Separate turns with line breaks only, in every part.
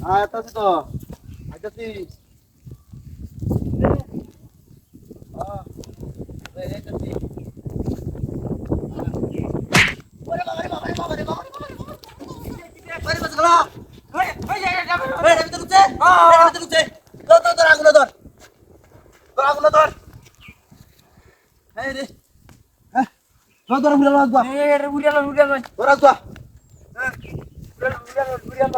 আইতাছি তো আইতাছি আইতাছি ওরে বাবা রে বাবা রে বাবা রে বাবা ওরে বাবা গলা ওই ওই যাবে ওই ভিতর উঠে ভিতর উঠে ধর ধর ধর আগুন ধর ধর আগুন ধর এই রে হ্যাঁ ধর ধর উড়াল লাগবা এই রে উড়াল ধর লাগবা হ্যাঁ উড়াল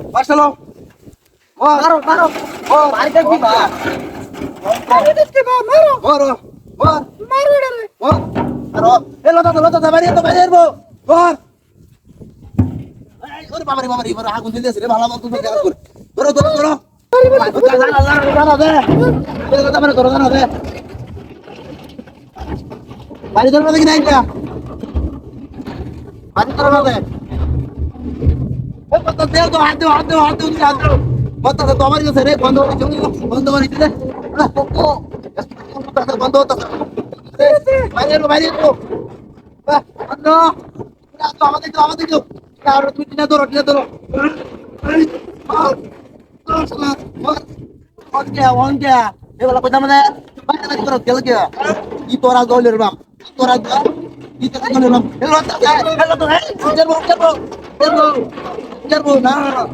Marcelo, maro, maro, oh, mari kan kita, mari kan kita, maro, maro, maro, maro deh, maro, lo tuh, bari, bo, maro, udah pamari, maro, aku sendiri sih, malah waktu itu jalan kur, toro, sana deh, kita mana toro sana deh, bari toro lagi naik ya, bari toro deh. কত দেও তো হাত কত তো আমার কাছে রে বন্ধ করে দিলে বন্ধ হতো বাইরে তো বন্ধ আমাদের তো আর তুই টিনা ধরো অন কে এগুলা কইতাম না বাইরে করো গেল কে ই তোরা গলের বাপ তোরা ই তোরা গলের বাপ হেলো তো Jarbo na.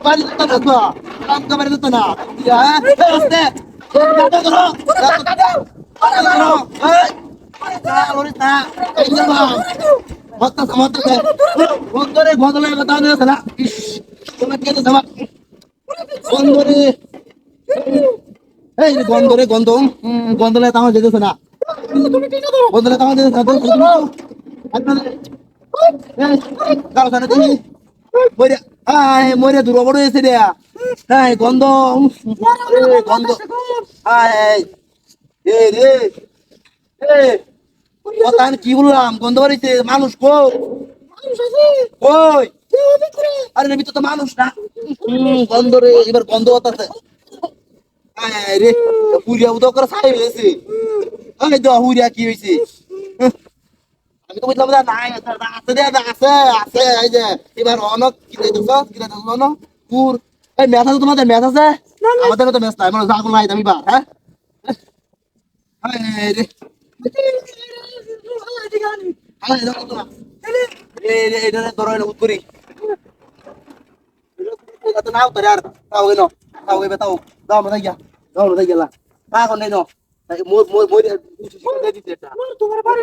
Bari to na to. Kam ka bari to na. Ya, aste. Lorita. Jarbo. Mata se. Bondore bodole bata na sala. Tuma ke sama. Bondore. Hey, gondole tama যেতেছ না বন্ধলে tama যেতেছ না আপনারা গাও জানা তুমি মরে মরে দূর বড় হয়েছে রে গন্ধ গন্ধ রে কথা কি বললাম গন্ধ বাড়িতে মানুষ কই আরে নেবি তো মানুষ না গন্ধ রে এবার গন্ধ হতাছে রে পুরিয়া উদয় করে সাই হয়েছে হুরিয়া কি হয়েছে আমি তো বুঝলাম না নাই আছে এই যে এবার অনেক কিনে দিছ না পুর এই ম্যাচ আছে তোমাদের ম্যাচ আছে আমাদের তো ম্যাচ নাই মানে জাগুল নাই আমি বার হ্যাঁ রে এটা ধরো উৎকরি নাও তো আর তাও গেল তাও গেবে তাও দাও মনে গিয়া গেলা তা কোন নেই ন মোর মোর মোর দিতে এটা তোমার বাড়ি